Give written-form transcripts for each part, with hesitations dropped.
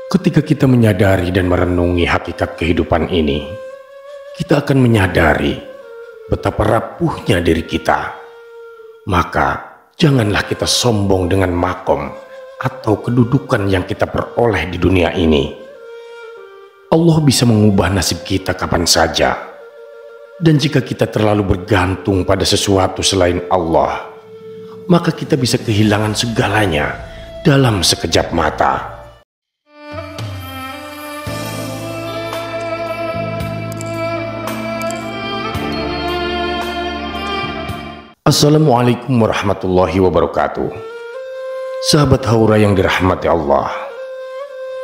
Ketika kita menyadari dan merenungi hakikat kehidupan ini, kita akan menyadari betapa rapuhnya diri kita. Maka janganlah kita sombong dengan makom atau kedudukan yang kita peroleh di dunia ini. Allah bisa mengubah nasib kita kapan saja. Dan jika kita terlalu bergantung pada sesuatu selain Allah, maka kita bisa kehilangan segalanya dalam sekejap mata. Assalamualaikum warahmatullahi wabarakatuh. Sahabat Haura yang dirahmati Allah,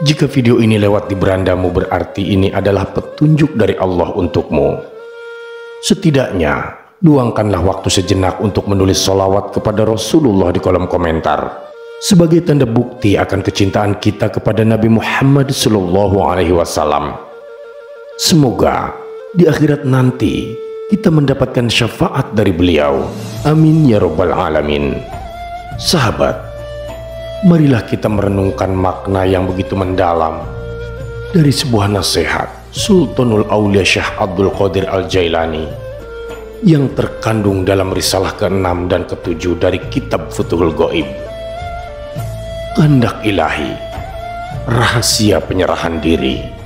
jika video ini lewat di berandamu berarti ini adalah petunjuk dari Allah untukmu. Setidaknya luangkanlah waktu sejenak untuk menulis sholawat kepada Rasulullah di kolom komentar sebagai tanda bukti akan kecintaan kita kepada Nabi Muhammad SAW. Semoga di akhirat nanti kita mendapatkan syafaat dari beliau. Amin ya rabbal alamin. Sahabat, marilah kita merenungkan makna yang begitu mendalam dari sebuah nasihat Sultanul Aulia Syekh Abdul Qadir Al-Jailani yang terkandung dalam risalah ke-6 dan ke-7 dari kitab Futuhul Ghaib. Kehendak ilahi, rahasia penyerahan diri.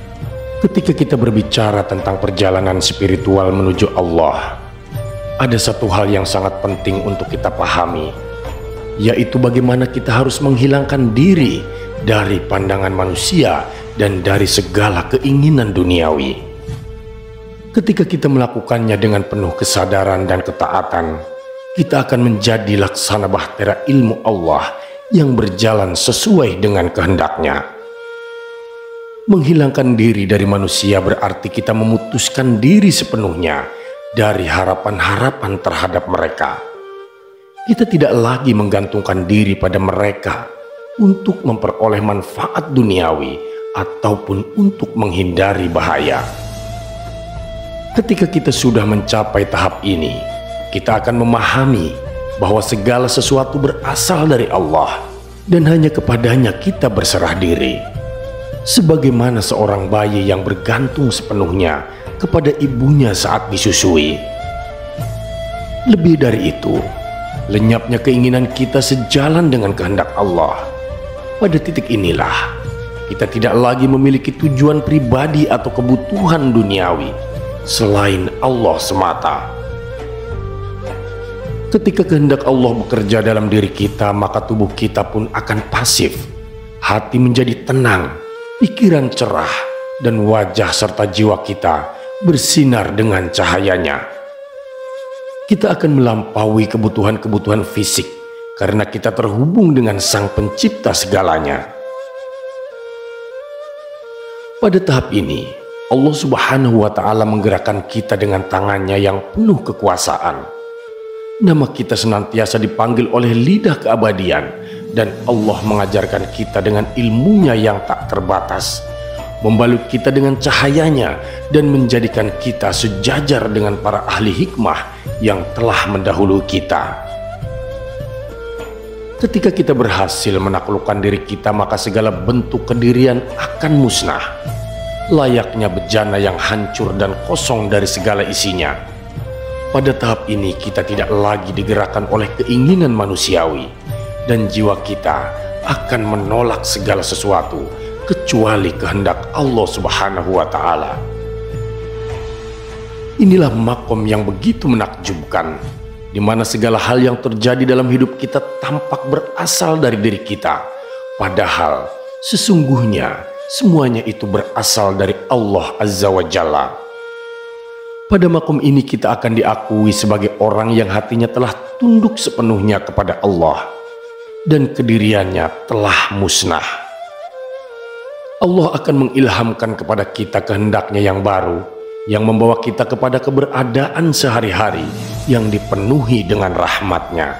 Ketika kita berbicara tentang perjalanan spiritual menuju Allah, ada satu hal yang sangat penting untuk kita pahami, yaitu bagaimana kita harus menghilangkan diri dari pandangan manusia dan dari segala keinginan duniawi. Ketika kita melakukannya dengan penuh kesadaran dan ketaatan, kita akan menjadi laksana bahtera ilmu Allah yang berjalan sesuai dengan kehendaknya. Menghilangkan diri dari manusia berarti kita memutuskan diri sepenuhnya dari harapan-harapan terhadap mereka. Kita tidak lagi menggantungkan diri pada mereka untuk memperoleh manfaat duniawi ataupun untuk menghindari bahaya. Ketika kita sudah mencapai tahap ini, kita akan memahami bahwa segala sesuatu berasal dari Allah dan hanya kepadanya kita berserah diri. Sebagaimana seorang bayi yang bergantung sepenuhnya kepada ibunya saat disusui. Lebih dari itu, lenyapnya keinginan kita sejalan dengan kehendak Allah. Pada titik inilah, kita tidak lagi memiliki tujuan pribadi atau kebutuhan duniawi selain Allah semata. Ketika kehendak Allah bekerja dalam diri kita, maka tubuh kita pun akan pasif. Hati menjadi tenang, pikiran cerah, dan wajah serta jiwa kita bersinar dengan cahayanya. Kita akan melampaui kebutuhan-kebutuhan fisik karena kita terhubung dengan Sang Pencipta segalanya. Pada tahap ini, Allah Subhanahu wa Ta'ala menggerakkan kita dengan tangannya yang penuh kekuasaan. Nama kita senantiasa dipanggil oleh lidah keabadian, dan Allah mengajarkan kita dengan ilmunya yang tak terbatas, membalut kita dengan cahayanya, dan menjadikan kita sejajar dengan para ahli hikmah yang telah mendahului kita. Ketika kita berhasil menaklukkan diri kita, maka segala bentuk kedirian akan musnah, layaknya bejana yang hancur dan kosong dari segala isinya. Pada tahap ini kita tidak lagi digerakkan oleh keinginan manusiawi, dan jiwa kita akan menolak segala sesuatu kecuali kehendak Allah Subhanahu wa Ta'ala. Inilah makom yang begitu menakjubkan, di mana segala hal yang terjadi dalam hidup kita tampak berasal dari diri kita, padahal sesungguhnya semuanya itu berasal dari Allah Azza wa Jalla. Pada makom ini kita akan diakui sebagai orang yang hatinya telah tunduk sepenuhnya kepada Allah dan kediriannya telah musnah. Allah akan mengilhamkan kepada kita kehendaknya yang baru, yang membawa kita kepada keberadaan sehari-hari yang dipenuhi dengan rahmatnya.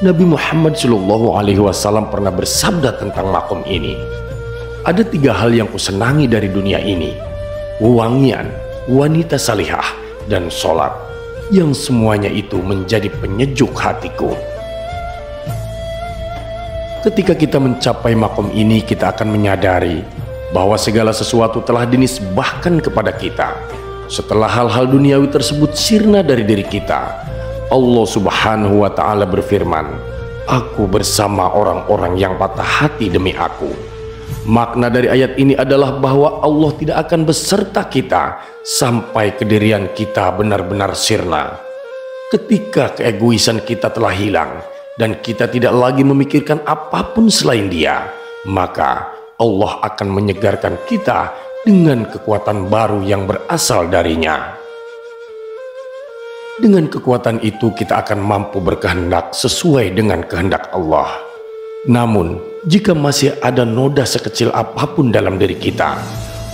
Nabi Muhammad SAW pernah bersabda tentang makom ini. Ada 3 hal yang kusenangi dari dunia ini: wewangian, wanita salihah, dan sholat, yang semuanya itu menjadi penyejuk hatiku. Ketika kita mencapai makom ini, kita akan menyadari bahwa segala sesuatu telah dinisbahkan kepada kita. Setelah hal-hal duniawi tersebut sirna dari diri kita, Allah Subhanahu wa Ta'ala berfirman, "Aku bersama orang-orang yang patah hati demi aku." Makna dari ayat ini adalah bahwa Allah tidak akan beserta kita sampai kedirian kita benar-benar sirna. Ketika keegoisan kita telah hilang dan kita tidak lagi memikirkan apapun selain Dia, maka Allah akan menyegarkan kita dengan kekuatan baru yang berasal darinya. Dengan kekuatan itu kita akan mampu berkehendak sesuai dengan kehendak Allah. Namun, jika masih ada noda sekecil apapun dalam diri kita,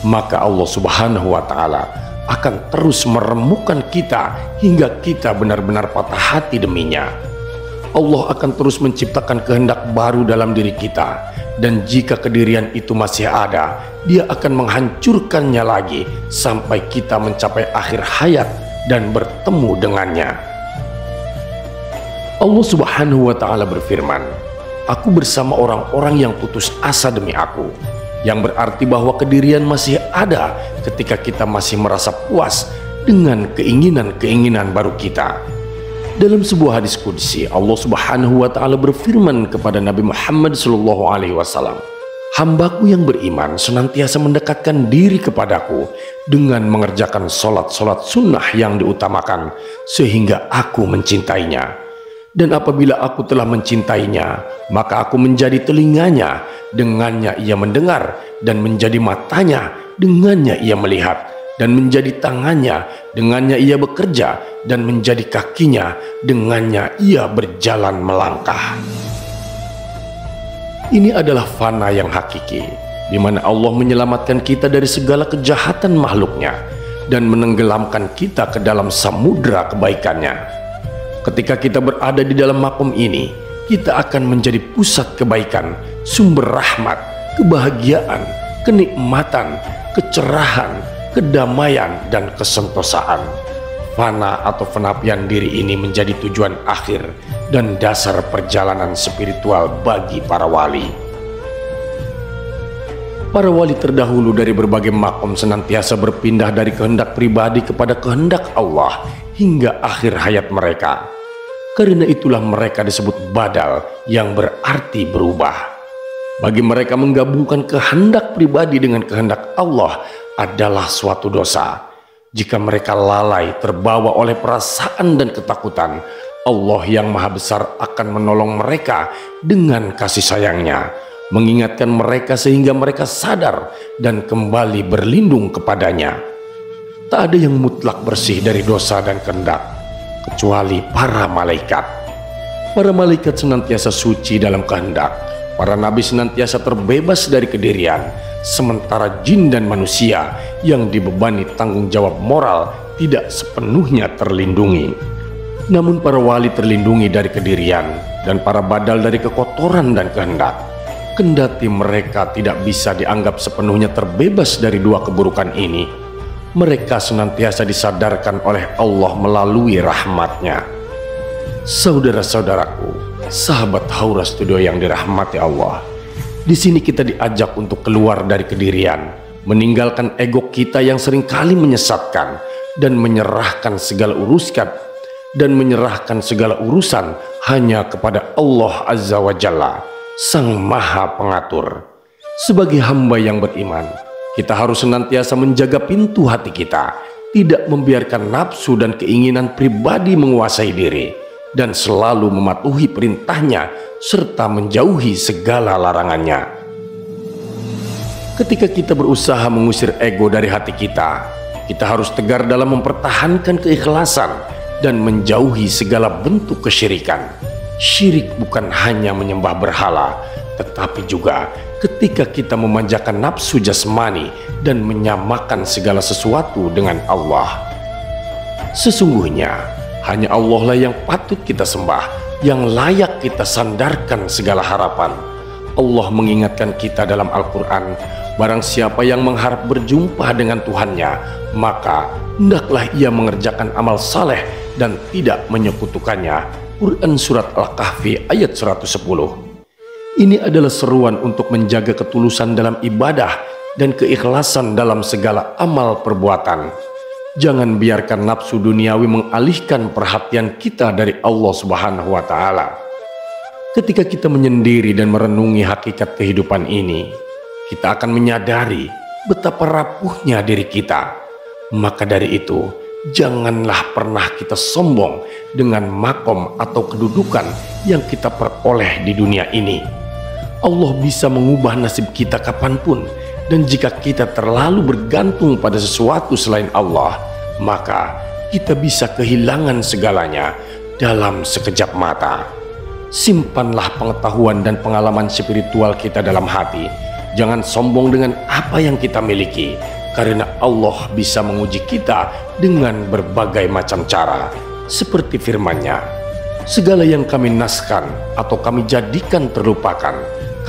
maka Allah Subhanahu wa Ta'ala akan terus meremukkan kita hingga kita benar-benar patah hati deminya. Allah akan terus menciptakan kehendak baru dalam diri kita, dan jika kedirian itu masih ada, Dia akan menghancurkannya lagi sampai kita mencapai akhir hayat dan bertemu dengannya. Allah Subhanahu wa Ta'ala berfirman, "Aku bersama orang-orang yang putus asa demi aku," yang berarti bahwa kedirian masih ada ketika kita masih merasa puas dengan keinginan-keinginan baru kita. Dalam sebuah hadis qudsi, Allah Subhanahu wa Ta'ala berfirman kepada Nabi Muhammad SAW, "Hambaku yang beriman senantiasa mendekatkan diri kepadaku dengan mengerjakan solat-solat sunnah yang diutamakan sehingga aku mencintainya. Dan apabila aku telah mencintainya, maka aku menjadi telinganya, dengannya ia mendengar, dan menjadi matanya, dengannya ia melihat, dan menjadi tangannya, dengannya ia bekerja, dan menjadi kakinya, dengannya ia berjalan melangkah." Ini adalah fana yang hakiki, di mana Allah menyelamatkan kita dari segala kejahatan makhluknya dan menenggelamkan kita ke dalam samudera kebaikannya. Ketika kita berada di dalam makom ini, kita akan menjadi pusat kebaikan, sumber rahmat, kebahagiaan, kenikmatan, kecerahan, kedamaian, dan kesentosaan. Fana atau penapian diri ini menjadi tujuan akhir dan dasar perjalanan spiritual bagi para wali. Para wali terdahulu dari berbagai makom senantiasa berpindah dari kehendak pribadi kepada kehendak Allah hingga akhir hayat mereka. Karena itulah mereka disebut badal, yang berarti berubah. Bagi mereka, menggabungkan kehendak pribadi dengan kehendak Allah adalah suatu dosa. Jika mereka lalai terbawa oleh perasaan dan ketakutan, Allah yang Maha Besar akan menolong mereka dengan kasih sayangnya, mengingatkan mereka sehingga mereka sadar dan kembali berlindung kepadanya. Tak ada yang mutlak bersih dari dosa dan kehendak, kecuali para malaikat. Para malaikat senantiasa suci dalam kehendak. Para nabi senantiasa terbebas dari kedirian, sementara jin dan manusia yang dibebani tanggung jawab moral tidak sepenuhnya terlindungi. Namun para wali terlindungi dari kedirian, dan para badal dari kekotoran dan kehendak. Kendati mereka tidak bisa dianggap sepenuhnya terbebas dari dua keburukan ini, mereka senantiasa disadarkan oleh Allah melalui rahmat-Nya. Saudara-saudaraku, sahabat Haura Studio yang dirahmati Allah, di sini kita diajak untuk keluar dari kedirian, meninggalkan ego kita yang seringkali menyesatkan, dan menyerahkan segala urusan hanya kepada Allah Azza wa Jalla, Sang Maha Pengatur. Sebagai hamba yang beriman, kita harus senantiasa menjaga pintu hati kita, tidak membiarkan nafsu dan keinginan pribadi menguasai diri, dan selalu mematuhi perintahnya serta menjauhi segala larangannya. Ketika kita berusaha mengusir ego dari hati kita, kita harus tegar dalam mempertahankan keikhlasan dan menjauhi segala bentuk kesyirikan. Syirik bukan hanya menyembah berhala, tetapi juga ketika kita memanjakan nafsu jasmani dan menyamakan segala sesuatu dengan Allah. Sesungguhnya hanya Allah lah yang patut kita sembah, yang layak kita sandarkan segala harapan. Allah mengingatkan kita dalam Al-Quran, barang siapa yang mengharap berjumpa dengan Tuhannya, maka hendaklah ia mengerjakan amal saleh dan tidak menyekutukannya. Quran Surat Al-Kahfi ayat 110. Ini adalah seruan untuk menjaga ketulusan dalam ibadah dan keikhlasan dalam segala amal perbuatan. Jangan biarkan nafsu duniawi mengalihkan perhatian kita dari Allah Subhanahu wa Ta'ala. Ketika kita menyendiri dan merenungi hakikat kehidupan ini, kita akan menyadari betapa rapuhnya diri kita. Maka dari itu, janganlah pernah kita sombong dengan makom atau kedudukan yang kita peroleh di dunia ini. Allah bisa mengubah nasib kita kapanpun, dan jika kita terlalu bergantung pada sesuatu selain Allah, maka kita bisa kehilangan segalanya dalam sekejap mata. Simpanlah pengetahuan dan pengalaman spiritual kita dalam hati. Jangan sombong dengan apa yang kita miliki, karena Allah bisa menguji kita dengan berbagai macam cara. Seperti firman-Nya, segala yang kami naskan atau kami jadikan terlupakan,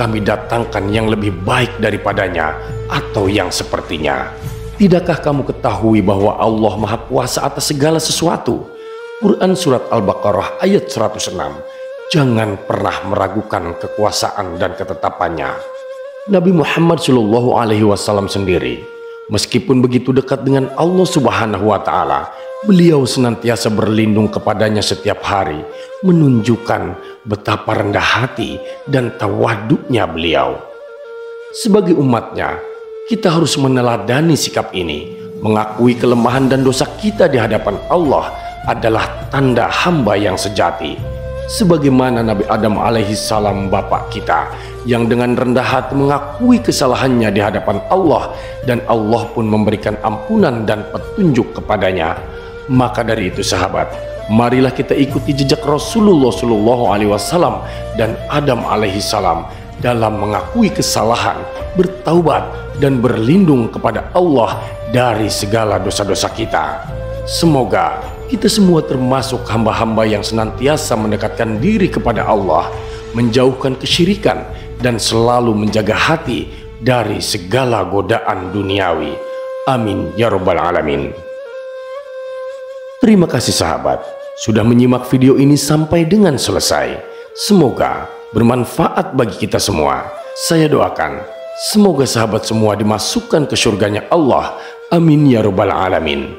kami datangkan yang lebih baik daripadanya atau yang sepertinya. Tidakkah kamu ketahui bahwa Allah Maha Kuasa atas segala sesuatu? Quran Surat Al-Baqarah ayat 106. Jangan pernah meragukan kekuasaan dan ketetapannya. Nabi Muhammad SAW sendiri, meskipun begitu dekat dengan Allah Subhanahu wa Ta'ala, beliau senantiasa berlindung kepadanya setiap hari, menunjukkan betapa rendah hati dan tawaduknya beliau. Sebagai umatnya, kita harus meneladani sikap ini. Mengakui kelemahan dan dosa kita di hadapan Allah adalah tanda hamba yang sejati. Sebagaimana Nabi Adam alaihissalam, bapak kita, yang dengan rendah hati mengakui kesalahannya di hadapan Allah, dan Allah pun memberikan ampunan dan petunjuk kepadanya. Maka dari itu sahabat, marilah kita ikuti jejak Rasulullah SAW dan Adam alaihissalam dalam mengakui kesalahan, bertaubat, dan berlindung kepada Allah dari segala dosa-dosa kita. Semoga kita semua termasuk hamba-hamba yang senantiasa mendekatkan diri kepada Allah, menjauhkan kesyirikan, dan selalu menjaga hati dari segala godaan duniawi. Amin ya rabbal alamin. Terima kasih sahabat sudah menyimak video ini sampai dengan selesai. Semoga bermanfaat bagi kita semua. Saya doakan semoga sahabat semua dimasukkan ke surganya Allah. Amin ya rabbal alamin.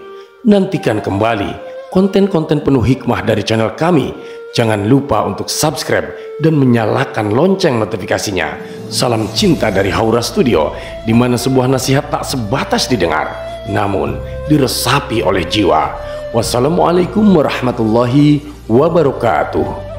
Nantikan kembali konten-konten penuh hikmah dari channel kami. Jangan lupa untuk subscribe dan menyalakan lonceng notifikasinya. Salam cinta dari Haura Studio, di mana sebuah nasihat tak sebatas didengar, namun diresapi oleh jiwa. Wassalamualaikum warahmatullahi wabarakatuh.